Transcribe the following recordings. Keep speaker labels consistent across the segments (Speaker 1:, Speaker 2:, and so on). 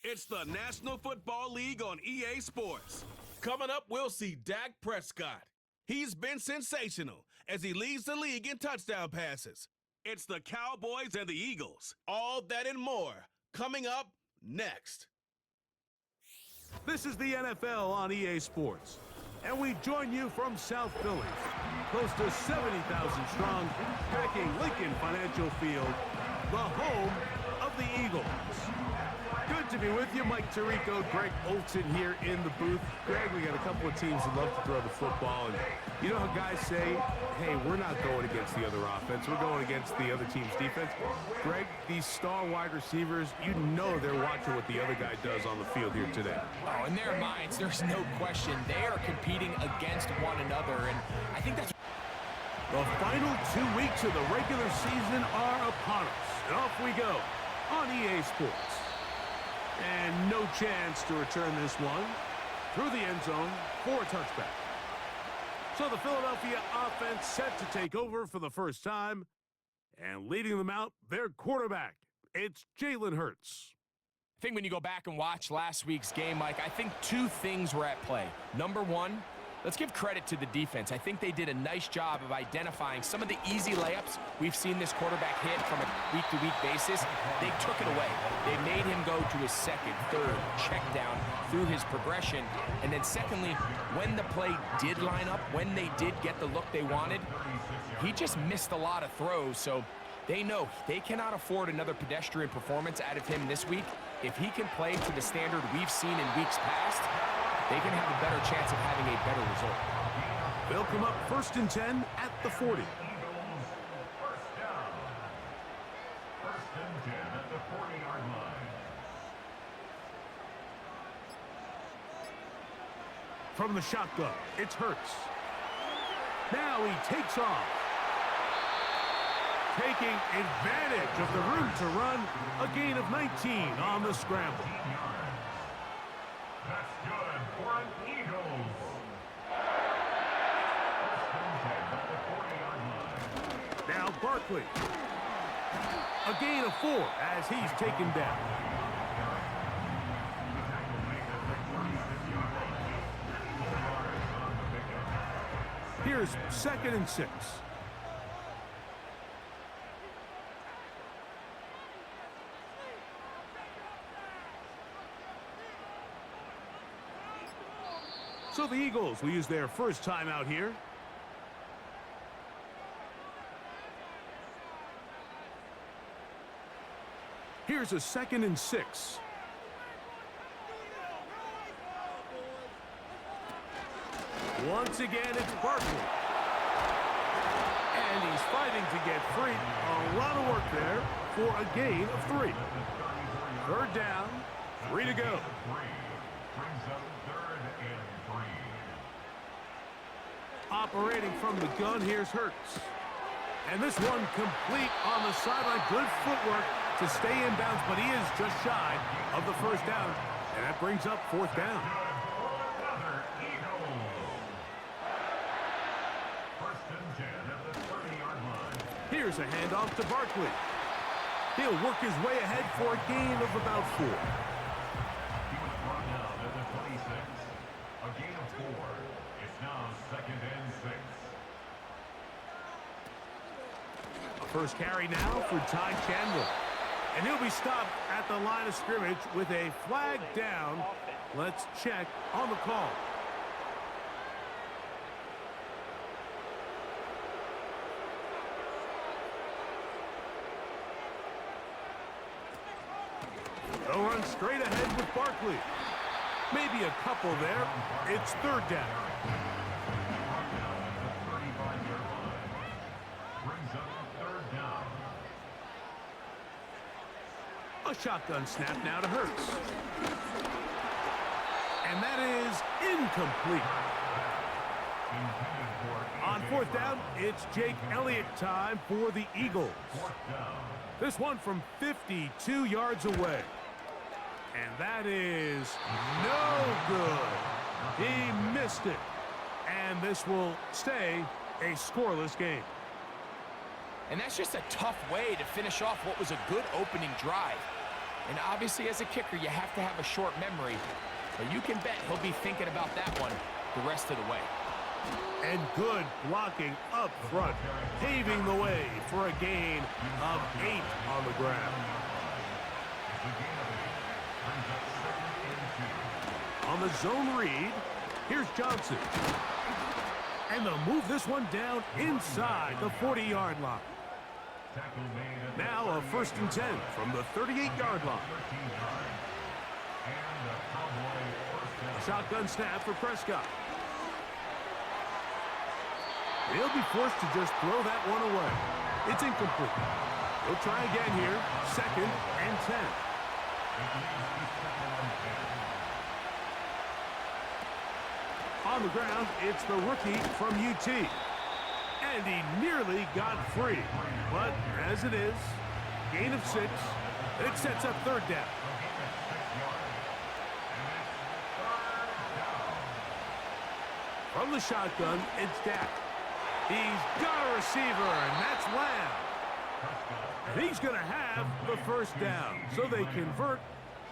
Speaker 1: It's the National Football League on EA Sports. Coming up, we'll see Dak Prescott. He's been sensational as he leads the league in touchdown passes. It's the Cowboys and the Eagles. All that and more coming up next.
Speaker 2: This is the NFL on EA Sports, and we join you from South Philly, close to 70,000 strong, backing Lincoln Financial Field, the home of the Eagles. Good to be with you. Mike Tirico, Greg Olson here in the booth. Greg, we got a couple of teams that love to throw the football, and you know how guys say, hey, we're not going against the other offense, we're going against the other team's defense. Greg, these star wide receivers, you know they're watching what the other guy does on the field here today.
Speaker 3: Oh, in their minds, there's no question. They are competing against one another, and I think that's...
Speaker 2: The final 2 weeks of the regular season are upon us, and off we go on EA Sports. And no chance to return this one through the end zone for a touchback. So the Philadelphia offense set to take over for the first time, and leading them out, their quarterback. It's Jalen Hurts.
Speaker 3: I think when you go back and watch last week's game, Mike, I think two things were at play. Number one, let's give credit to the defense. I think they did a nice job of identifying some of the easy layups we've seen this quarterback hit from a week-to-week basis. They took it away. They made him go to his second, third, check down through his progression. And then secondly, when the play did line up, when they did get the look they wanted, he just missed a lot of throws. So they know they cannot afford another pedestrian performance out of him this week. If he can play to the standard we've seen in weeks past, they can have a better chance of having a better result.
Speaker 2: They'll come up 1st and 10 at the 40. From the shotgun, it's Hurts. Now he takes off. Taking advantage of the room to run, a gain of 19 on the scramble.
Speaker 4: That's good for an Eagles.
Speaker 2: Now Barkley. A gain of 4 as he's taken down. Here's 2nd and 6. So the Eagles will use their first time out here. Here's a 2nd and 6. Once again, it's Barkley. And he's fighting to get free. A lot of work there for a gain of 3. 3rd down, 3 to go. Operating from the gun, here's Hurts. And this one complete on the sideline. Good footwork to stay in bounds, but he is just shy of the 1st down. And that brings up 4th down. Here's a handoff to Barkley. He'll work his way ahead for a gain of about 4.
Speaker 4: He was brought down at the 26. A gain of 4. It's now 2nd and 6.
Speaker 2: First carry now for Ty Chandler. And he'll be stopped at the line of scrimmage with a flag down. Let's check on the call. They'll run straight ahead with Barkley. Maybe a couple there. It's 3rd down. A shotgun snap now to Hurts. And that is incomplete. On 4th down, it's Jake Elliott time for the Eagles. This one from 52 yards away. And that is no good. He missed it. And this will stay a scoreless game.
Speaker 3: And that's just a tough way to finish off what was a good opening drive. And obviously, as a kicker, you have to have a short memory. But you can bet he'll be thinking about that one the rest of the way.
Speaker 2: And good blocking up front, paving the way for a gain of 8 on the ground. On the zone read, here's Johnson. And they'll move this one down inside the 40-yard line. Now a 1st and 10 from the 38-yard line. A shotgun snap for Prescott. He'll be forced to just throw that one away. It's incomplete. He'll try again here. 2nd and 10. On the ground, it's the rookie from UT. And he nearly got free. But as it is, gain of 6. It sets up 3rd down. From the shotgun, it's Dak. He's got a receiver, and that's Lamb. And he's going to have the 1st down. So they convert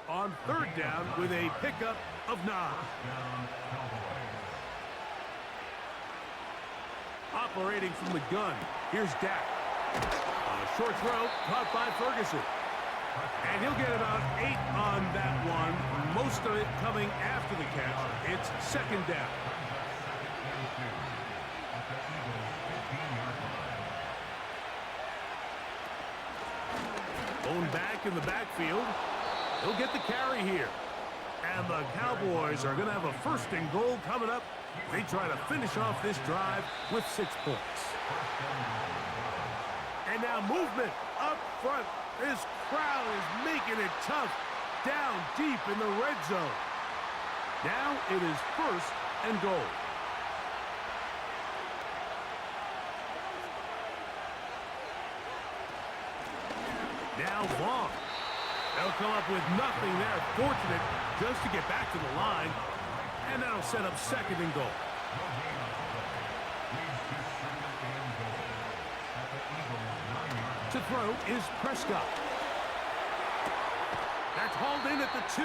Speaker 2: on 3rd down with a pickup of 9. Operating from the gun, here's Dak. A short throw caught by Ferguson. And he'll get about 8 on that one, most of it coming after the catch. It's 2nd down. Going back in the backfield. He'll get the carry here. And the Cowboys are going to have a 1st and goal coming up. They try to finish off this drive with 6 points. And now movement up front. This crowd is making it tough down deep in the red zone. Now it is 1st and goal. Now Vaughn. They'll come up with nothing there. Fortunate just to get back to the line. And that'll set up 2nd and goal. To throw is Prescott. That's hauled in at the 2.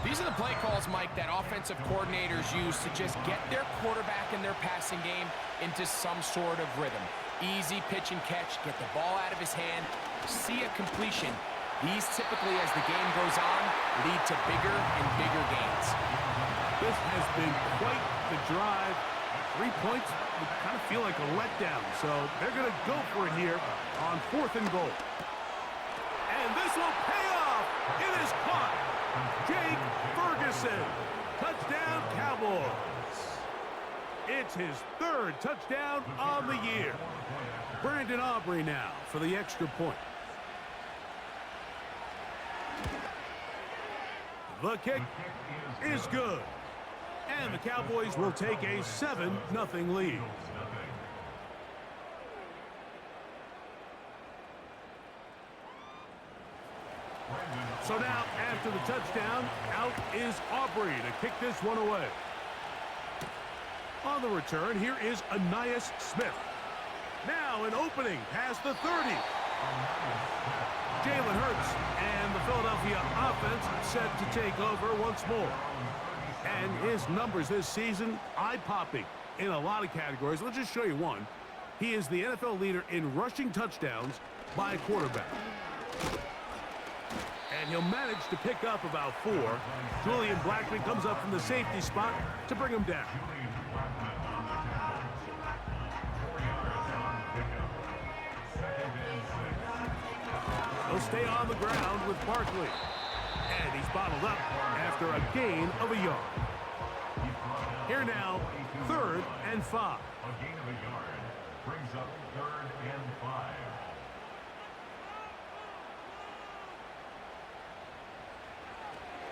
Speaker 3: These are the play calls, Mike, that offensive coordinators use to just get their quarterback and their passing game into some sort of rhythm. Easy pitch and catch, get the ball out of his hand, see a completion. These typically, as the game goes on, lead to bigger and bigger gains.
Speaker 2: This has been quite the drive. 3 points would kind of feel like a letdown, so they're going to go for it here on 4th and goal. And this will pay off. It is caught. Jake Ferguson. Touchdown, Cowboys. It's his 3rd touchdown on the year. Brandon Aubrey now for the extra point. The kick is good. And the Cowboys will take a 7-0 lead. So now, after the touchdown, out is Aubrey to kick this one away. On the return, here is Ainias Smith. Now an opening past the 30. Jalen Hurts and the Philadelphia offense set to take over once more. And his numbers this season, eye-popping in a lot of categories. Let's just show you one. He is the NFL leader in rushing touchdowns by a quarterback. And he'll manage to pick up about 4. Julian Blackman comes up from the safety spot to bring him down. He'll stay on the ground with Barkley. And he's bottled up after a gain of a yard. Here now, 3rd and 5.
Speaker 4: A gain of a yard brings up 3rd and 5.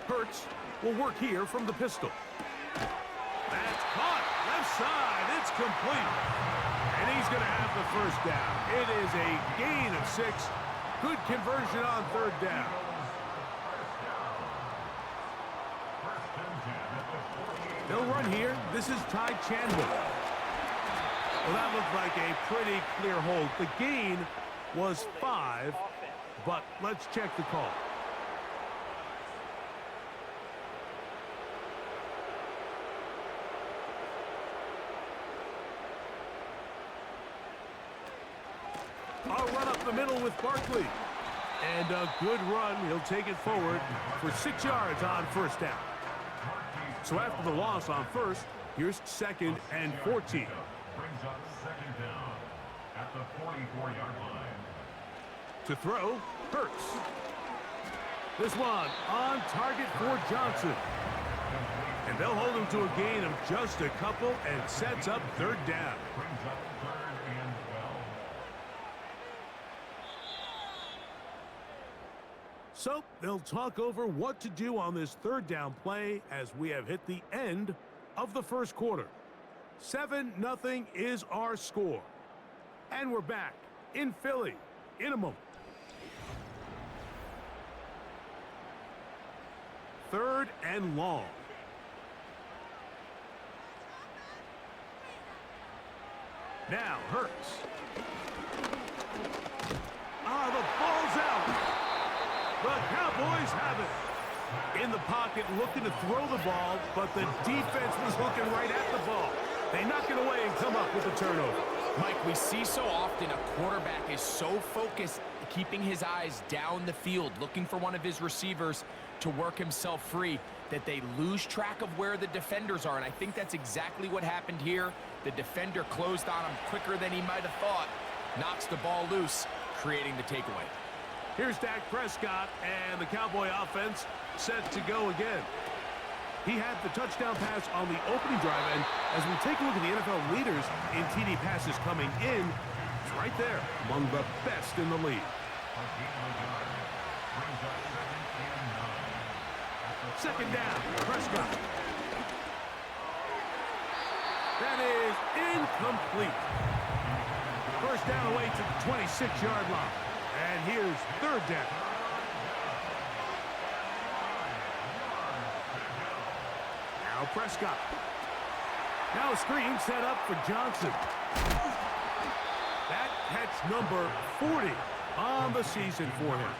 Speaker 2: Hurts will work here from the pistol. That's caught. Left side. It's complete. And he's going to have the 1st down. It is a gain of 6. Good conversion on 3rd down. They'll run here. This is Ty Chandler. Well, that looked like a pretty clear hold. The gain was 5, but let's check the call. A run up the middle with Barkley. And a good run. He'll take it forward for 6 yards on first down. So after the loss on first, here's 2nd and 14.
Speaker 4: Brings up 2nd down at the 44-yard line.
Speaker 2: To throw, Hurts. This one on target for Johnson. And they'll hold him to a gain of just a couple and sets up 3rd down.
Speaker 4: Brings up 3rd and 12.
Speaker 2: So they'll talk over what to do on this 3rd down play as we have hit the end of the first quarter. 7-0 is our score. And we're back in Philly in a moment. 3rd and long. Now Hurts. The ball's out. The Cowboys have it. In the pocket, looking to throw the ball, but the defense was looking right at the ball. They knock it away and come up with a turnover.
Speaker 3: Mike, we see so often a quarterback is so focused, keeping his eyes down the field, looking for one of his receivers to work himself free, that they lose track of where the defenders are. And I think that's exactly what happened here. The defender closed on him quicker than he might have thought, knocks the ball loose, creating the takeaway.
Speaker 2: Here's Dak Prescott, and the Cowboy offense set to go again. He had the touchdown pass on the opening drive, and as we take a look at the NFL leaders in TD passes coming in, it's right there among the best in the league. Second down, Prescott. That is incomplete. First down away to the 26-yard line. And here's 3rd down. Now Prescott. Now a screen set up for Johnson. That catch number 40 on the season for him.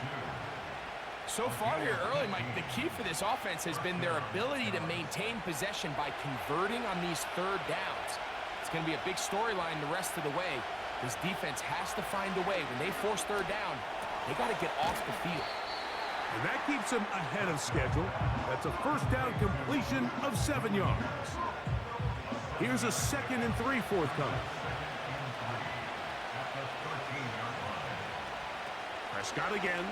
Speaker 3: So far here early, Mike, the key for this offense has been their ability to maintain possession by converting on these 3rd downs. It's going to be a big storyline the rest of the way. This defense has to find a way. When they force 3rd down, they got to get off the field.
Speaker 2: And that keeps them ahead of schedule. That's a first down completion of 7 yards. Here's a 2nd and 3 forthcoming. Prescott again.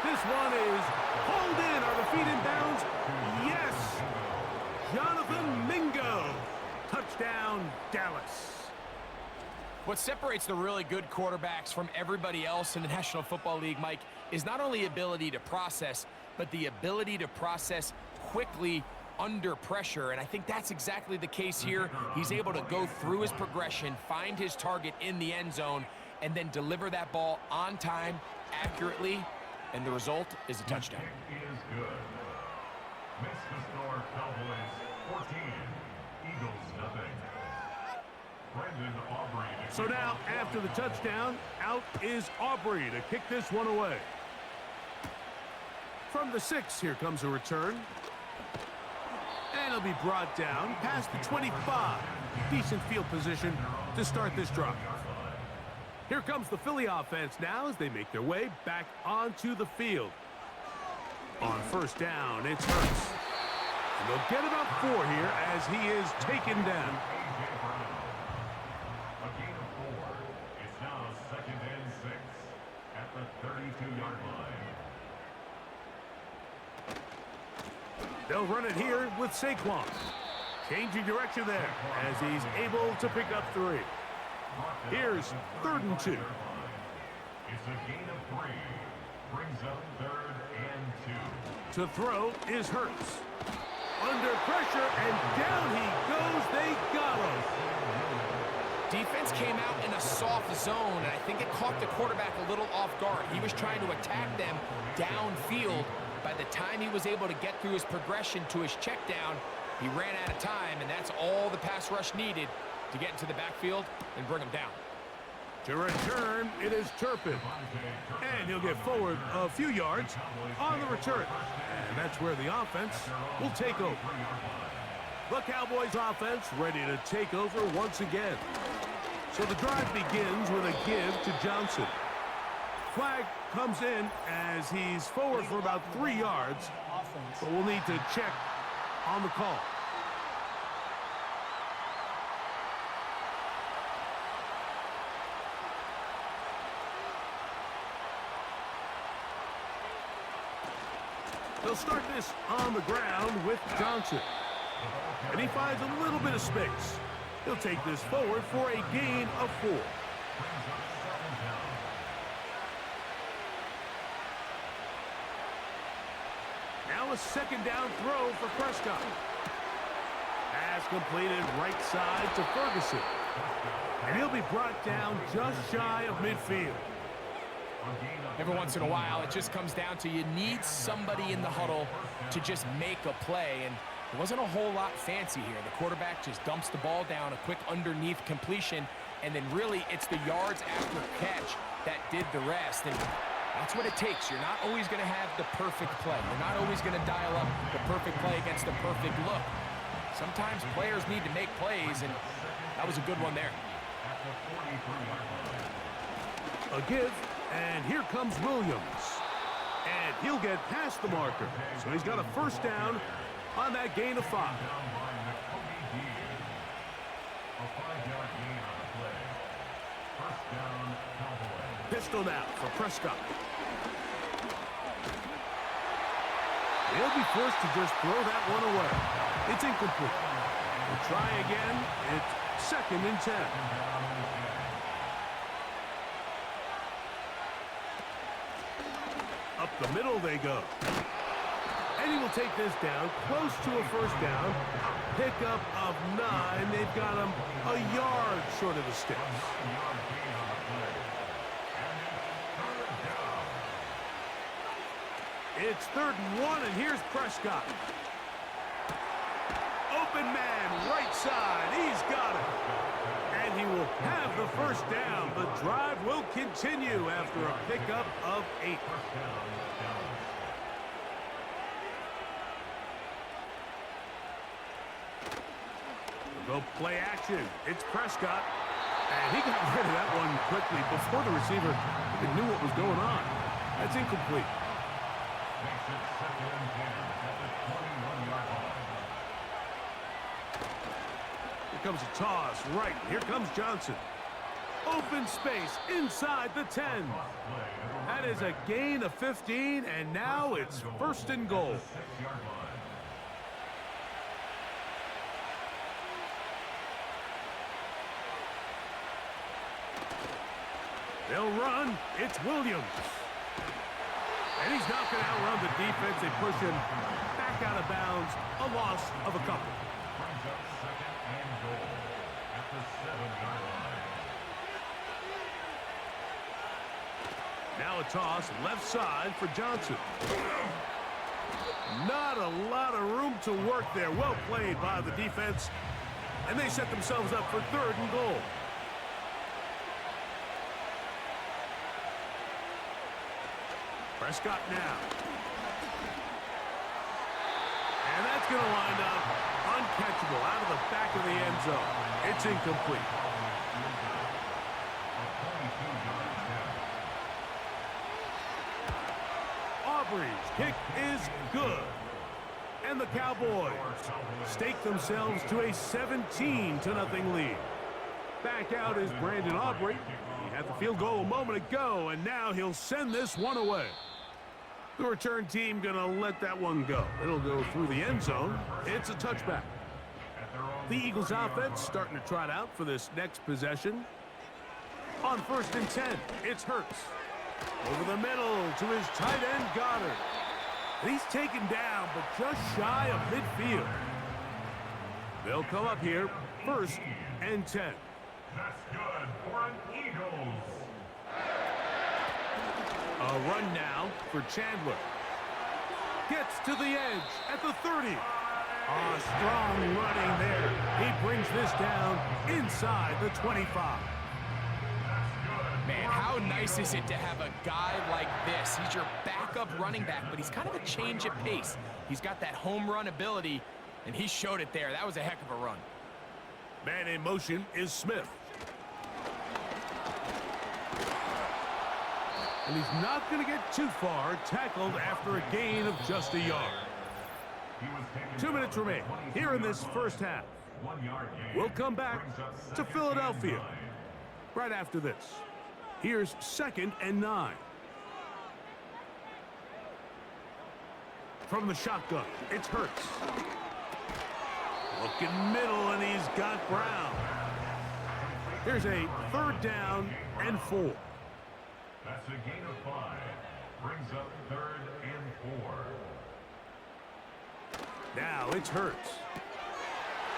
Speaker 2: This one is hauled in. Are the feet in bounds? Yes! Jonathan Mingo. Touchdown, Dallas.
Speaker 3: What separates the really good quarterbacks from everybody else in the National Football League, Mike, is not only ability to process, but the ability to process quickly under pressure. And I think that's exactly the case here. He's able to go through his progression, find his target in the end zone, and then deliver that ball on time, accurately, and the result is a touchdown.
Speaker 4: Is good. Makes the score Cowboys 14, Eagles nothing. Brendan Aubrey.
Speaker 2: So now, after the touchdown, out is Aubrey to kick this one away. From the 6, here comes a return. And it'll be brought down past the 25. Decent field position to start this drive. Here comes the Philly offense now as they make their way back onto the field. On first down, it's Hurts. And they'll get about 4 here as he is taken down.
Speaker 4: A gain of 4. It's now 2nd and 6 at the 32-yard line.
Speaker 2: They'll run it here with Saquon. Changing direction there as he's able to pick up 3. Here's 3rd and 2.
Speaker 4: It's a gain of 3. Brings up 3rd and 2.
Speaker 2: To throw is Hurts. Under pressure, and down he goes. They got him.
Speaker 3: Defense came out in a soft zone, and I think it caught the quarterback a little off guard. He was trying to attack them downfield. By the time he was able to get through his progression to his check down, he ran out of time, and that's all the pass rush needed to get into the backfield and bring him down.
Speaker 2: To return, it is Turpin. And he'll get forward a few yards on the return. And that's where the offense will take over. The Cowboys offense ready to take over once again. So the drive begins with a give to Johnson. Flag comes in as he's forward for about 3 yards, but we'll need to check on the call. They'll start this on the ground with Johnson. And he finds a little bit of space. He'll take this forward for a gain of 4. Now a second down throw for Prescott. Pass completed right side to Ferguson. And he'll be brought down just shy of midfield.
Speaker 3: Every once in a while, it just comes down to you need somebody in the huddle to just make a play, and there wasn't a whole lot fancy here. The quarterback just dumps the ball down, a quick underneath completion, and then really it's the yards after catch that did the rest, and that's what it takes. You're not always going to have the perfect play. You're not always going to dial up the perfect play against the perfect look. Sometimes players need to make plays, and that was a good one there.
Speaker 2: A give. And here comes Williams. And he'll get past the marker. So he's got a first down on that gain of 5.
Speaker 4: A 5-yard gain on the play. First down, Cowboys.
Speaker 2: Pistol now for Prescott. He'll be forced to just throw that one away. It's incomplete. We'll try again. It's 2nd and 10. Up the middle they go. And he will take this down close to a first down. Pickup of 9. They've got him a yard short of the sticks. It's 3rd and 1, and here's Prescott. Open man, right side. He's got it. And he will have the first down. The drive will continue after a pickup of 8. We'll go play action. It's Prescott. And he got rid of that one quickly before the receiver even knew what was going on. That's incomplete.
Speaker 4: Makes it 2nd and 10 at the 21-yard line.
Speaker 2: Here comes a toss right. Here comes Johnson. Open space inside the 10. That is a gain of 15, and now it's 1st and goal.
Speaker 4: 6-yard line.
Speaker 2: They'll run. It's Williams. And he's not going to outrun the defense. They push him back out of bounds. A loss of a couple.
Speaker 4: Brings up 2nd and goal at the 7-yard line.
Speaker 2: Now a toss left side for Johnson. Not a lot of room to work there. Well played by the defense. And they set themselves up for 3rd and goal. Prescott now. And that's going to wind up uncatchable out of the back of the end zone. It's incomplete. Aubrey's kick is good. And the Cowboys stake themselves to a 17-0 lead. Back out is Brandon Aubrey. He had the field goal a moment ago, and now he'll send this one away. The return team going to let that one go. It'll go through the end zone. It's a touchback. The Eagles offense starting to trot out for this next possession. On 1st and 10, it's Hurts. Over the middle to his tight end, Goddard. And he's taken down, but just shy of midfield. They'll come up here, 1st and 10.
Speaker 4: That's good for an Eagles.
Speaker 2: A run now for Chandler. Gets to the edge at the 30. Strong running there. He brings this down inside the 25.
Speaker 3: Man, how nice is it to have a guy like this? He's your backup running back, but he's kind of a change of pace. He's got that home run ability, and he showed it there. That was a heck of a run.
Speaker 2: Man in motion is Smith. And he's not going to get too far, tackled after a gain of just a yard. 2 minutes remain here in this first half. We'll come back to Philadelphia right after this. Here's 2nd and 9. From the shotgun, it's Hurts. Looking middle, and he's got Brown. Here's a 3rd down and 4.
Speaker 4: That's a gain of 5. Brings up 3rd and 4.
Speaker 2: Now it's Hurts.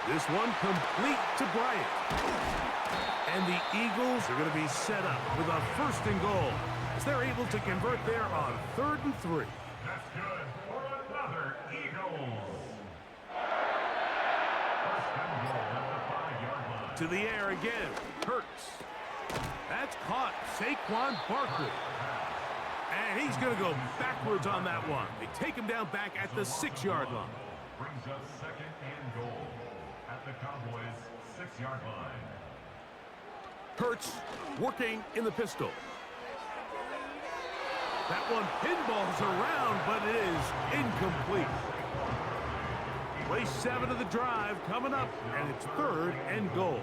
Speaker 2: This one complete to Bryant. And the Eagles are going to be set up with a 1st and goal as they're able to convert there on 3rd and 3.
Speaker 4: That's good for another Eagles. 1st and goal at the 5-yard line.
Speaker 2: To the air again. Hurts. That's caught. Saquon Barkley. And he's going to go backwards on that one. They take him down back at the 6-yard line.
Speaker 4: Brings up 2nd and goal at the Cowboys' 6-yard line.
Speaker 2: Hurts working in the pistol. That one pinballs around, but it is incomplete. Play 7 of the drive coming up, and it's 3rd and goal.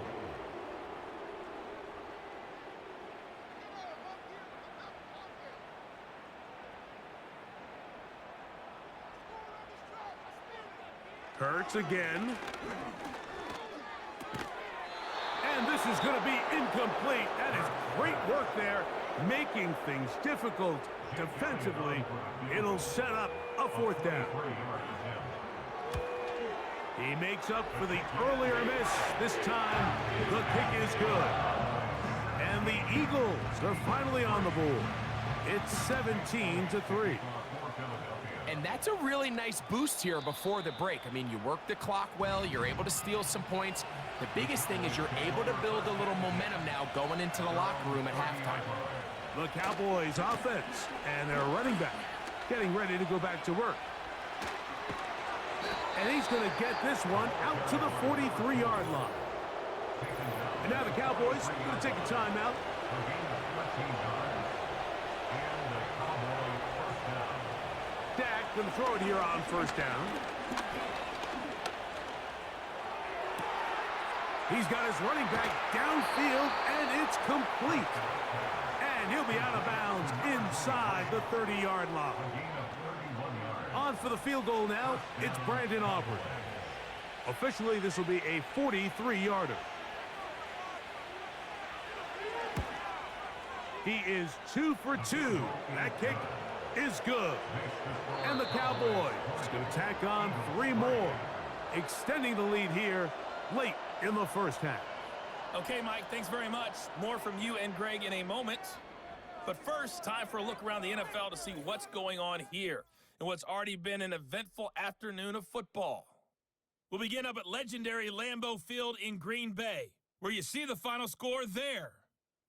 Speaker 2: Hurts again. And this is going to be incomplete. That is great work there, making things difficult defensively. It'll set up a 4th down. He makes up for the earlier miss. This time, the kick is good. And the Eagles are finally on the board. It's 17-3.
Speaker 3: And that's a really nice boost here before the break. I mean, you work the clock well, you're able to steal some points. The biggest thing is you're able to build a little momentum now going into the locker room at halftime.
Speaker 2: The Cowboys offense and their running back getting ready to go back to work. And he's going to get this one out to the 43-yard line. And now the Cowboys are going to take a timeout. Dak going to throw it here on 1st down. He's got his running back downfield, and it's complete. And he'll be out of bounds inside the 30-yard line. On for the field goal now, it's Brandon Aubrey. Officially, this will be a 43-yarder. He is 2 for 2. That kick is good. And the Cowboys is going to tack on 3 more, extending the lead here late in the first half.
Speaker 5: Okay, Mike, thanks very much. More from you and Greg in a moment. But first, time for a look around the NFL to see what's going on here and what's already been an eventful afternoon of football. We'll begin up at legendary Lambeau Field in Green Bay, where you see the final score there.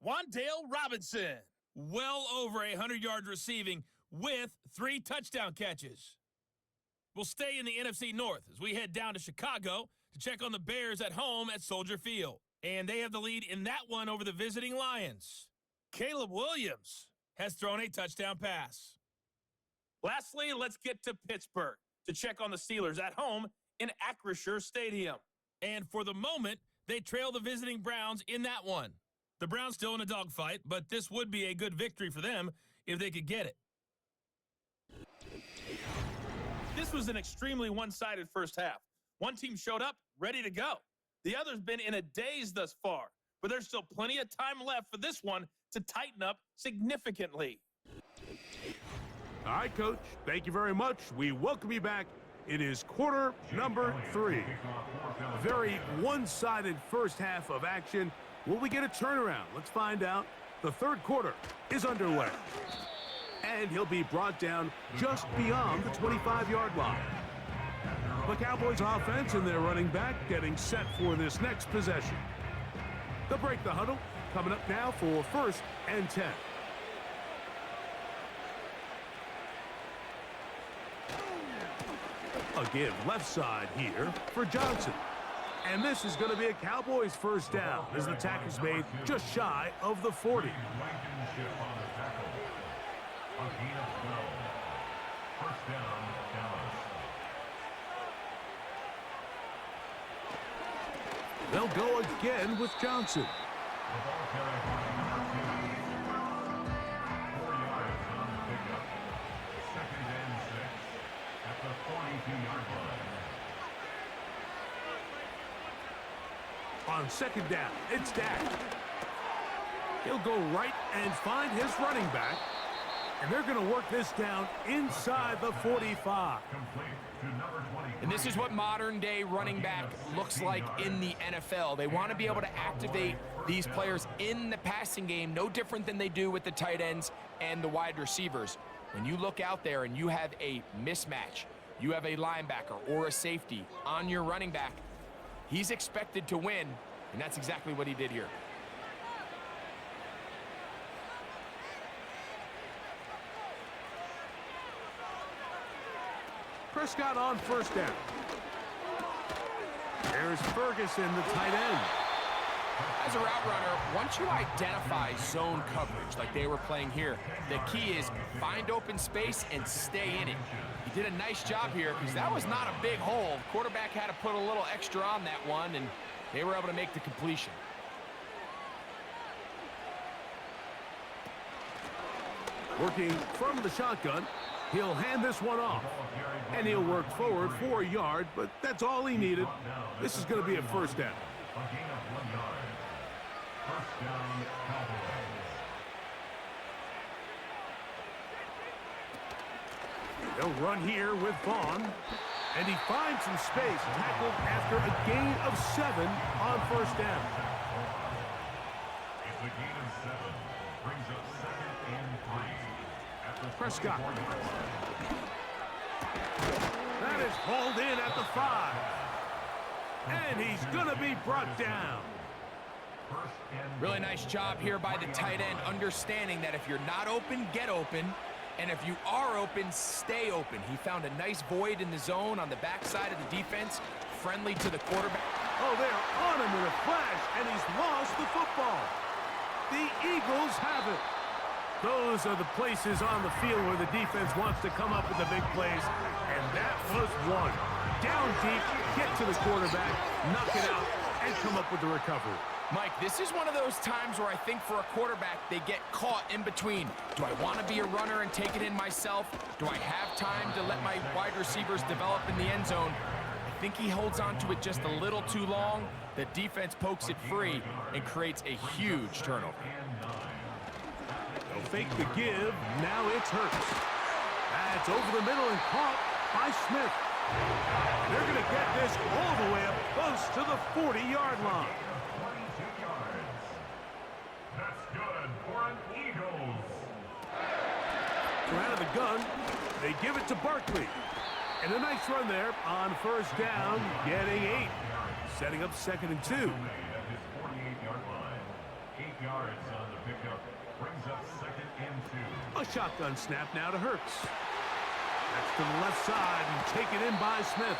Speaker 5: Wan'Dale Robinson, well over 100 yards receiving with 3 touchdown catches. We'll stay in the NFC North as we head down to Chicago to check on the Bears at home at Soldier Field. And they have the lead in that one over the visiting Lions. Caleb Williams has thrown a touchdown pass. Lastly, let's get to Pittsburgh to check on the Steelers at home in Acrisure Stadium. And for the moment, they trail the visiting Browns in that one. The Browns still in a dogfight, but this would be a good victory for them if they could get it. This was an extremely one-sided first half. One team showed up, ready to go. The other's been in a daze thus far, but there's still plenty of time left for this one to tighten up significantly.
Speaker 2: All right, Coach, thank you very much. We welcome you back. It is quarter number 3. Very one-sided first half of action. Will we get a turnaround? Let's find out. The 3rd quarter is underway. And he'll be brought down just beyond the 25-yard line. The Cowboys offense and their running back getting set for this next possession. They'll break the huddle. Coming up now for 1st and 10. A give left side here for Johnson. And this is going to be a Cowboys 1st down as the tackle's made just shy of the 40.
Speaker 4: A gain of 12. First down, Dallas.
Speaker 2: They'll go again with Johnson.
Speaker 4: The ball carried by number 2. 4 yards on the pickup. Second and 6 at the 42-yard line.
Speaker 2: On second down, it's Dak. He'll go right and find his running back. And they're going to work this down inside the 45.
Speaker 4: Complete to number 20.
Speaker 3: And this is what modern-day running back looks like in the NFL. They want to be able to activate these players in the passing game, no different than they do with the tight ends and the wide receivers. When you look out there and you have a mismatch, you have a linebacker or a safety on your running back, he's expected to win, and that's exactly what he did here.
Speaker 2: Prescott on first down. There's Ferguson, the tight end.
Speaker 3: As a route runner, once you identify zone coverage like they were playing here, the key is find open space and stay in it. He did a nice job here because that was not a big hole. The quarterback had to put a little extra on that one, and they were able to make the completion.
Speaker 2: Working from the shotgun, he'll hand this one off. And he'll work forward for a yard, but that's all he needed. This is going to be a first down.
Speaker 4: A gain of 1 yard. First down, Cowboys.
Speaker 2: They'll run here with Vaughn. And he finds some space, tackled after a gain of 7 on first down.
Speaker 4: It's a gain of 7. Brings up second and 3. At the
Speaker 2: Prescott.
Speaker 4: 44-yard line.
Speaker 2: That is hauled in at the 5. And he's going to be brought down.
Speaker 4: First and
Speaker 3: Really nice job here by the tight end, understanding that if you're not open, get open. And if you are open, stay open. He found a nice void in the zone on the backside of the defense, friendly to the quarterback.
Speaker 2: Oh, they're on him in a flash, and he's lost the football. The Eagles have it. Those are the places on the field where the defense wants to come up with the big plays, and that was one. Down deep, get to the quarterback, knock it out, and come up with the recovery.
Speaker 3: Mike, this is one of those times where I think for a quarterback, they get caught in between. Do I want to be a runner and take it in myself? Do I have time to let my wide receivers develop in the end zone? I think he holds on to it just a little too long. The defense pokes it free and creates a huge turnover.
Speaker 2: They'll fake the give. Now it's Hurts. That's over the middle and caught by Smith. They're going to get this all the way up close to the 40-yard line.
Speaker 4: 22 yards. That's good for an Eagles.
Speaker 2: So out of the gun, they give it to Barkley. And a nice run there on first down, getting 8. Setting up second and 2.
Speaker 4: At his 48-yard line. 8 yards on the pickup. Brings up second and 2.
Speaker 2: A shotgun snap now to Hurts. That's to the left side and taken in by Smith.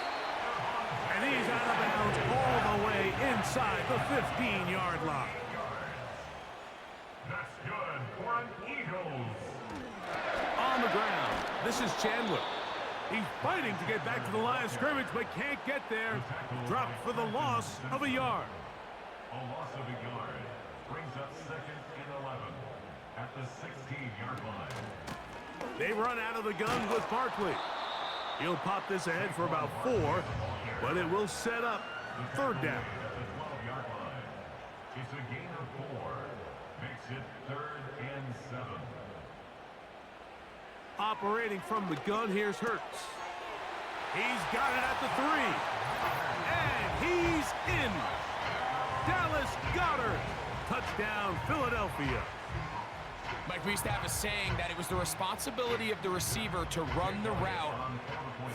Speaker 2: And he's out of bounds all the way inside the 15-yard line.
Speaker 4: That's good for an Eagles.
Speaker 2: On the ground, this is Chandler. He's fighting to get back to the line of scrimmage, but can't get there. Dropped for the loss of a yard.
Speaker 4: A loss of a yard. Brings up second and 11 at the 16-yard line.
Speaker 2: They run out of the gun with Barkley. He'll pop this ahead for about 4, but it will set up third down.
Speaker 4: At the 12-yard line. It's a gain of 4. Makes it third and 7.
Speaker 2: Operating from the gun, here's Hurts. He's got it at the 3. And he's in. Dallas Goedert. Touchdown, Philadelphia.
Speaker 3: Mike, we used to have a saying that it was the responsibility of the receiver to run the route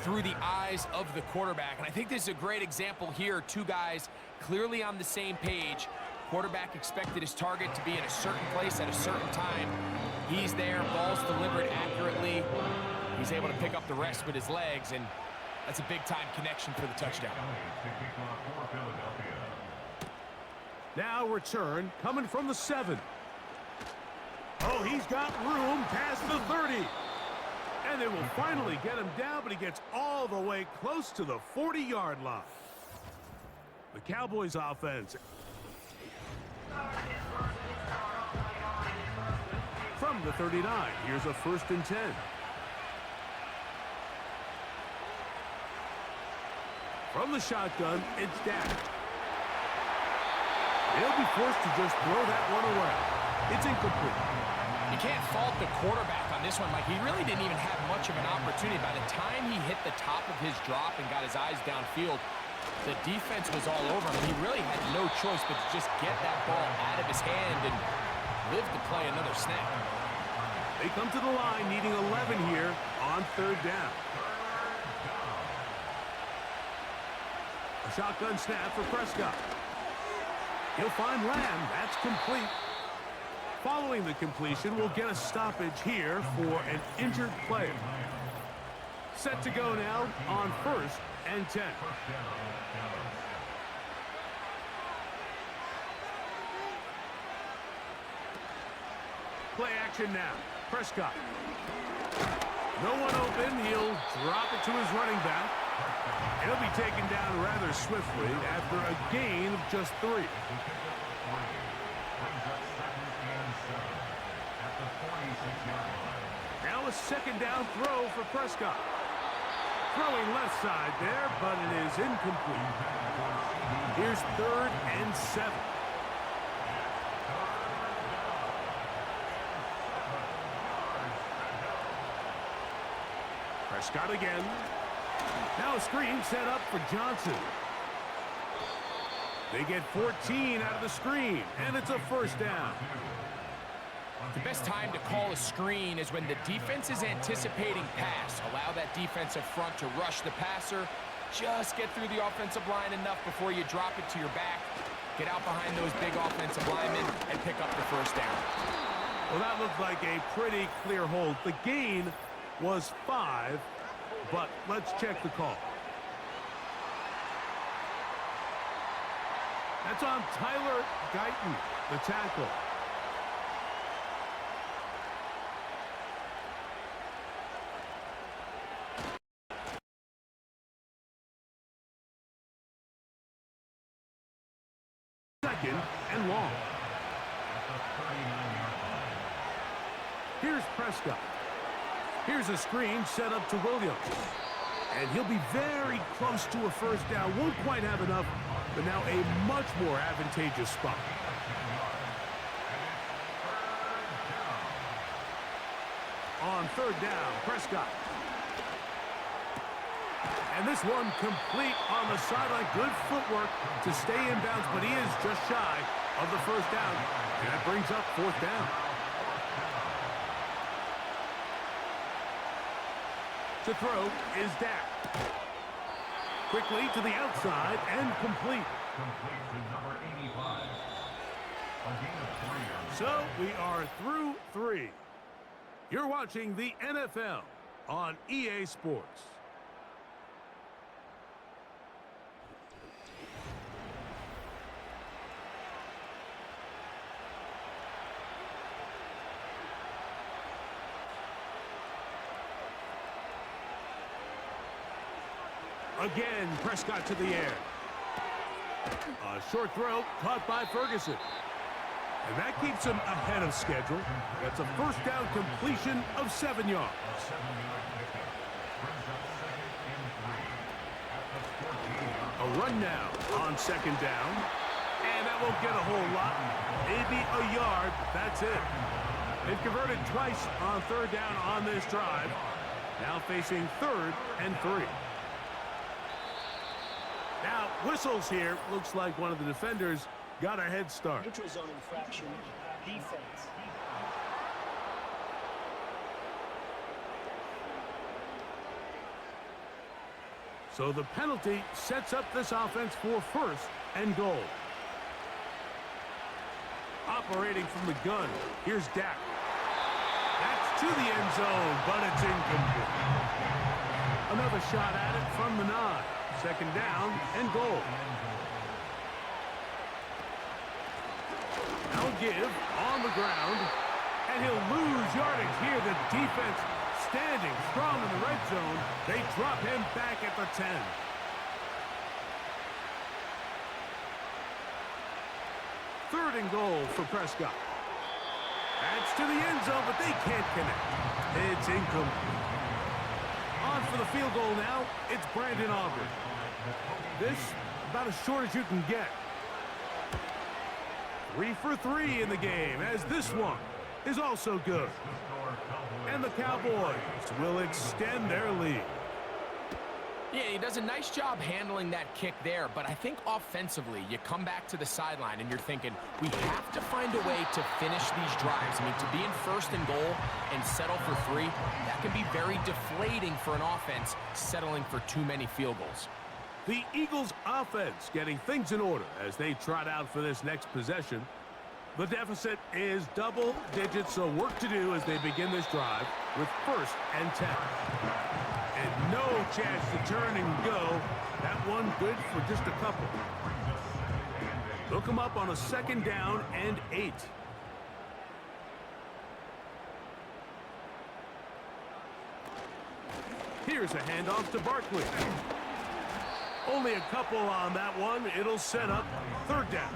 Speaker 3: through the eyes of the quarterback. And I think this is a great example here. Two guys clearly on the same page. Quarterback expected his target to be in a certain place at a certain time. He's there, ball's delivered accurately. He's able to pick up the rest with his legs, and that's a big-time connection for the touchdown.
Speaker 2: Now return coming from the 7. Oh, Oh, he's got room past the 30. And they will finally get him down, but he gets all the way close to the 40-yard line. The Cowboys offense. From the 39, here's a 1st and 10. From the shotgun, it's Dak. He'll be forced to just throw that one away. It's incomplete.
Speaker 3: You can't fault the quarterback on this one, Mike. He really didn't even have much of an opportunity. By the time he hit the top of his drop and got his eyes downfield, the defense was all over him. He really had no choice but to just get that ball out of his hand and live to play another snap.
Speaker 2: They come to the line needing 11 here on 3rd down. A shotgun snap for Prescott. He'll find Lamb. That's complete. Following the completion, we'll get a stoppage here for an injured player. Set to go now on 1st and 10. Play action now. Prescott. No one open. He'll drop it to his running back. He'll be taken down rather swiftly after a gain of just 3. Now a 2nd down throw for Prescott. Throwing left side there, but it is incomplete. Here's 3rd and 7. Prescott again. Now a screen set up for Johnson. They get 14 out of the screen, and it's a 1st down.
Speaker 3: The best time to call a screen is when the defense is anticipating pass. Allow that defensive front to rush the passer. Just get through the offensive line enough before you drop it to your back. Get out behind those big offensive linemen and pick up the 1st down.
Speaker 2: Well, that looked like a pretty clear hold. The gain was 5, but let's check the call. That's on Tyler Guyton, the tackle. Second and long. Here's Prescott. Here's a screen set up to Williams. And he'll be very close to a 1st down. Won't quite have enough, but now a much more advantageous spot. On 3rd down, Prescott. And this one complete on the sideline. Good footwork to stay in bounds, but he is just shy of the 1st down. And that brings up 4th down. To throw is Dak. Quickly to the outside and complete.
Speaker 4: Complete to number 85. A gain of 3.
Speaker 2: So we are through 3. You're watching the NFL on EA Sports. Again, Prescott to the air. A short throw caught by Ferguson. And that keeps him ahead of schedule. That's a 1st down completion of 7 yards. A run now on 2nd down. And that won't get a whole lot. Maybe a yard. That's it. They've converted twice on 3rd down on this drive. Now facing 3rd and 3. Now, whistles here. Looks like one of the defenders got a head start.
Speaker 6: Neutral zone infraction, defense.
Speaker 2: So the penalty sets up this offense for 1st and goal. Operating from the gun, here's Dak. That's to the end zone, but it's incomplete. Another shot at it from the 9. 2nd down and goal. Now give on the ground, and he'll defense standing strong in the red zone. They drop him back at the 10. Third and goal for Prescott. That's to the end zone, but they can't connect. It's incomplete. On for the field goal now, it's Brandon Aubrey. This, about as short as you can get. 3 for 3 in the game, as this one is also good. And the Cowboys will extend their lead.
Speaker 3: Yeah, he does a nice job handling that kick there, but I think offensively, you come back to the sideline and you're thinking, we have to find a way to finish these drives. I mean, to be in first and goal and settle for 3, that can be very deflating for an offense settling for too many field goals.
Speaker 2: The Eagles' offense getting things in order as they trot out for this next possession. The deficit is double digits, so work to do as they begin this drive with 1st and 10. And no chance to turn and go. That one good for just a couple. Look them up on a 2nd down and 8. Here's a handoff to Barkley. Only a couple on that one. It'll set up 3rd down.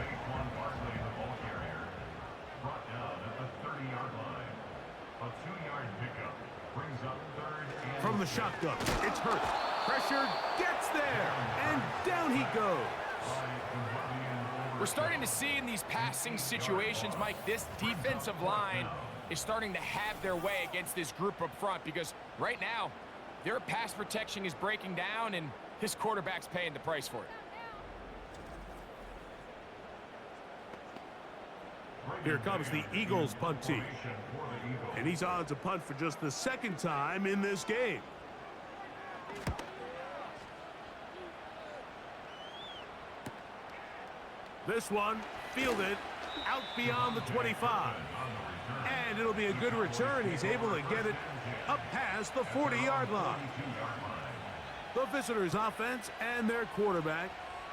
Speaker 2: From the shotgun, it's Hurts. Pressured, gets there, and down he goes.
Speaker 3: We're starting to see in these passing situations, Mike, this defensive line is starting to have their way against this group up front because right now, their pass protection is breaking down and his quarterback's paying the price for it.
Speaker 2: Here comes the Eagles punt team. And he's on to punt for just the 2nd time in this game. This one fielded out beyond the 25. And it'll be a good return. He's able to get it up past the 40-yard line. The visitors' offense and their quarterback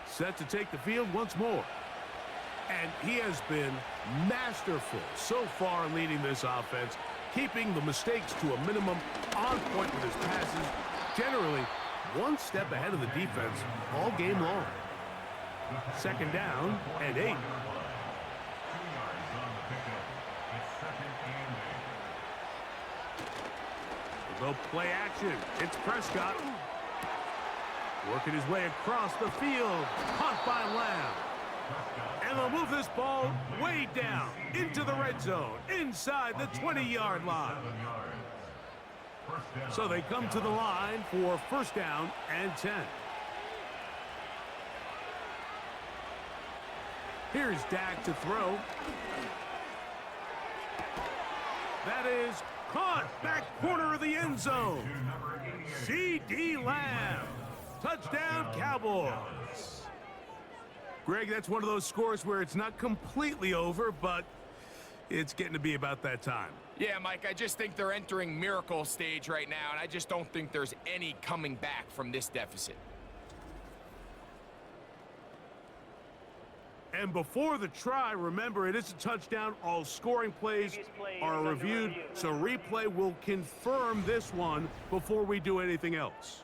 Speaker 2: set to take the field once more. And he has been masterful so far leading this offense, keeping the mistakes to a minimum, on point with his passes, generally one step ahead of the defense all game long. 2nd down and 8. We'll go play action. It's Prescott. Working his way across the field. Caught by Lamb. And they'll move this ball way down into the red zone, inside the 20-yard line. So they come to the line for 1st down and 10. Here's Dak to throw. That is caught back corner of the end zone. C.D. Lamb. Touchdown, Cowboys. Greg, that's one of those scores where it's not completely over, but it's getting to be about that time.
Speaker 3: Yeah, Mike, I just think they're entering miracle stage right now, and I just don't think there's any coming back from this deficit.
Speaker 2: And before the try, remember, it is a touchdown. All scoring plays are reviewed, so replay will confirm this one before we do anything else.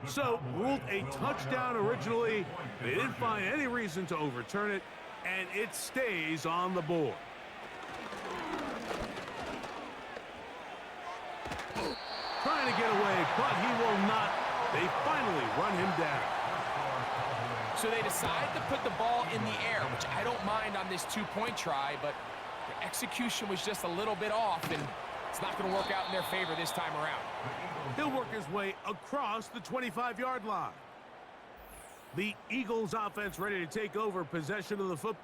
Speaker 2: So, ruled a touchdown originally. They didn't find any reason to overturn it, and it stays on the board. Trying to get away, but he will not. They finally run him down.
Speaker 3: So they decide to put the ball in the air, which I don't mind on this 2-point try, but the execution was just a little bit off, and it's not going to work out in their favor this time around.
Speaker 2: He'll work his way across the 25-yard line. The Eagles offense ready to take over possession of the football.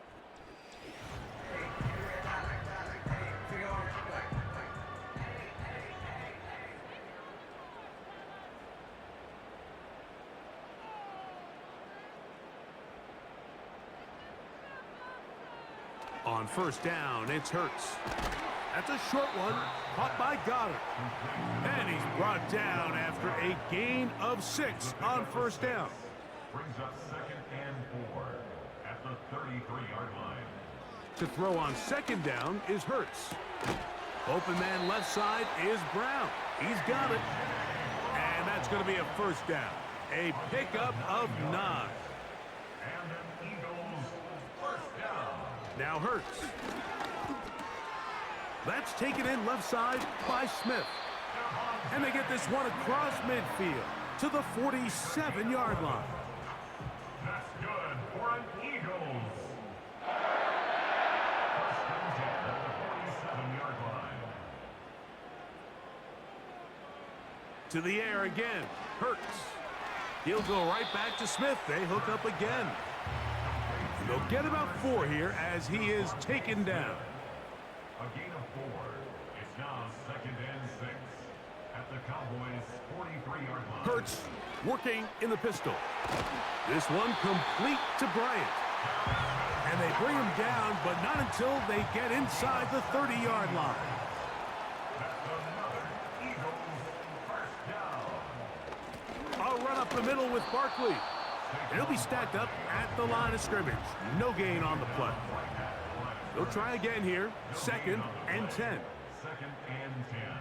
Speaker 2: On 1st down, it's Hurts. That's a short one, caught by Goddard. And he's brought down after a gain of 6 on first down.
Speaker 4: Brings up 2nd and 4 at the 33-yard line.
Speaker 2: To throw on 2nd down is Hurts. Open man left side is Brown. He's got it. And that's going to be a first down. A pickup of 9.
Speaker 4: And an Eagles first down.
Speaker 2: Now Hurts. That's taken in left side by Smith. And they get this one across midfield to the 47-yard line.
Speaker 4: That's good for an Eagles. First and 10 at the 47-yard line.
Speaker 2: To the air again. Hurts. He'll go right back to Smith. They hook up again. They'll get about 4 here as he is taken down.
Speaker 4: A gain of 4. It's now 2nd and 6 at the Cowboys' 43-yard line.
Speaker 2: Hurts working in the pistol. This one complete to Bryant. And they bring him down, but not until they get inside the 30-yard line.
Speaker 4: That's another Eagles first down.
Speaker 2: A run up the middle with Barkley. And he'll be stacked up at the line of scrimmage. No gain on the play. They'll try again here. 2nd and 10.
Speaker 4: 2nd and 10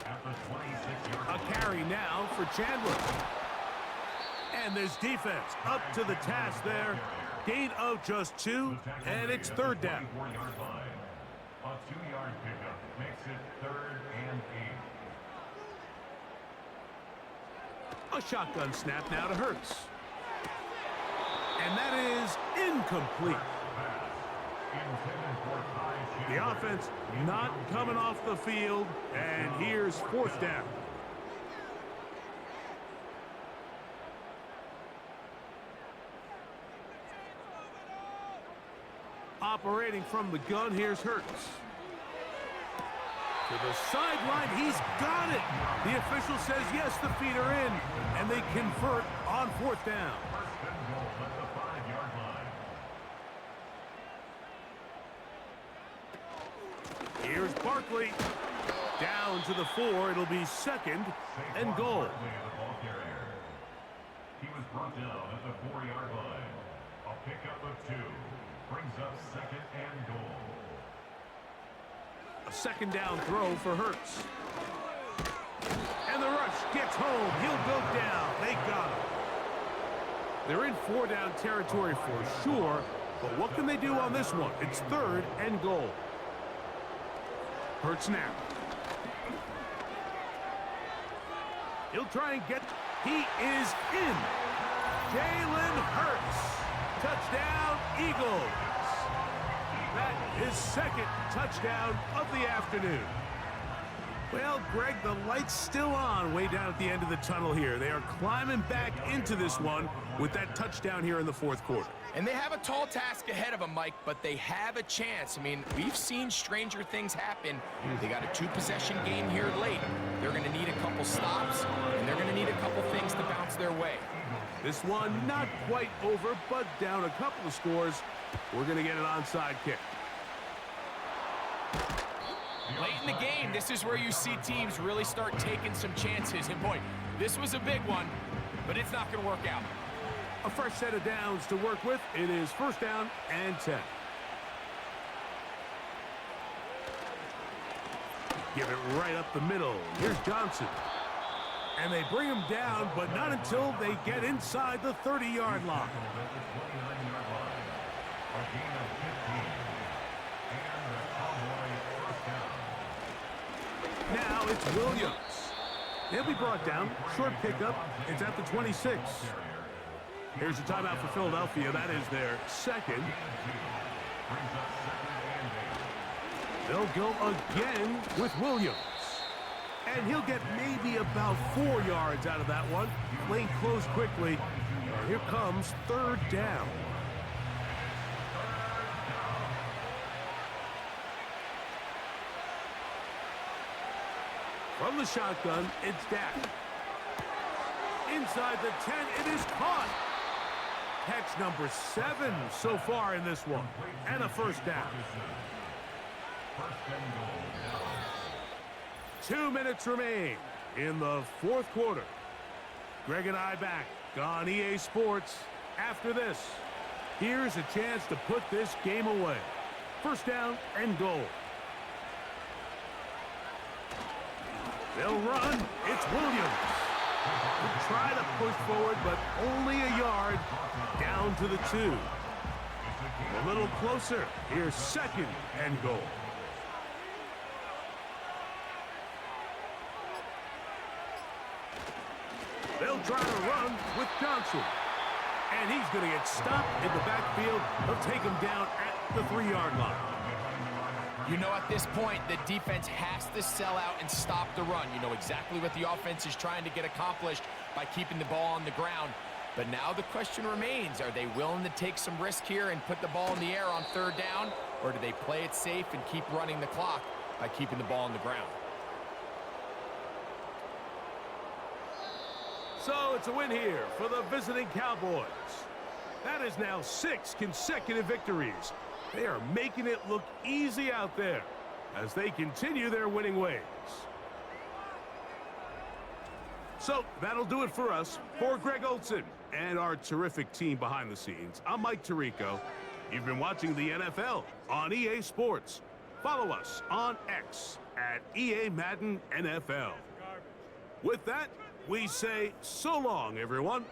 Speaker 4: at the 26-yard line.
Speaker 2: A carry now for Chandler. And this defense up to the task there. Gain of just 2, and it's 3rd down.
Speaker 4: 24-yard line. A 2-yard pickup makes it 3rd and 8.
Speaker 2: A shotgun snap now to Hurts. And that is incomplete.
Speaker 4: Intended for Ty
Speaker 2: The offense not coming off the field, and here's 4th down. Operating from the gun, here's Hurts. To the sideline, he's got it. The official says yes, the feet are in, and they convert on 4th down.
Speaker 4: First and goal at the 5-yard line.
Speaker 2: Here's Barkley. Down to the 4. It'll be 2nd and goal.
Speaker 4: The ball carrier. He was brought down at the 4-yard line. A pickup of 2 brings up 2nd and goal.
Speaker 2: A 2nd down throw for Hurts. And the rush gets home. He'll go down. They got him. They're in 4-down territory for sure, but what can they do on this one? It's 3rd and goal. Hurts now. He'll try and get... He is in. Jalen Hurts. Touchdown, Eagles. That is 2nd touchdown of the afternoon. Well, Greg, the light's still on way down at the end of the tunnel here. They are climbing back into this one with that touchdown here in the 4th quarter.
Speaker 3: And they have a tall task ahead of them, Mike, but they have a chance. I mean, we've seen stranger things happen. They got a 2-possession game here late. They're going to need a couple stops, and they're going to need a couple things to bounce their way.
Speaker 2: This one not quite over, but down a couple of scores. We're going to get an onside kick.
Speaker 3: Late in the game, this is where you see teams really start taking some chances. And boy, this was a big one, but it's not going to work out.
Speaker 2: A fresh set of downs to work with. It is 1st down and 10. Give it right up the middle. Here's Johnson. And they bring him down, but not until they get inside the 30-yard line. Now it's Williams. He'll be brought down. Short pickup. It's at the 26. Here's a timeout for Philadelphia. That is their 2nd. They'll go again with Williams. And he'll get maybe about 4 yards out of that one. Lane closed quickly. Here comes 3rd down. From the shotgun, it's Dak. Inside the 10, it is caught. Catch number 7 so far in this one. And a 1st down. 2 minutes remain. in the fourth quarter. Greg and I back on EA Sports after this. Here's a chance to put this game away. First down and goal. They'll run. It's Williams. He'll try to push forward, but only a yard down to the 2. A little closer. Here's second and goal. They'll try to run with Johnson. And he's going to get stopped in the backfield. They'll take him down at the 3-yard line.
Speaker 3: You know, at this point, the defense has to sell out and stop the run. You know exactly what the offense is trying to get accomplished by keeping the ball on the ground. But now the question remains, are they willing to take some risk here and put the ball in the air on third down? Or do they play it safe and keep running the clock by keeping the ball on the ground?
Speaker 2: So it's a win here for the visiting Cowboys. That is now 6 consecutive victories. They are making it look easy out there as they continue their winning ways. So that'll do it for us. For Greg Olson and our terrific team behind the scenes, I'm Mike Tirico. You've been watching the NFL on EA Sports. Follow us on X at EA Madden NFL. With that, we say so long, everyone.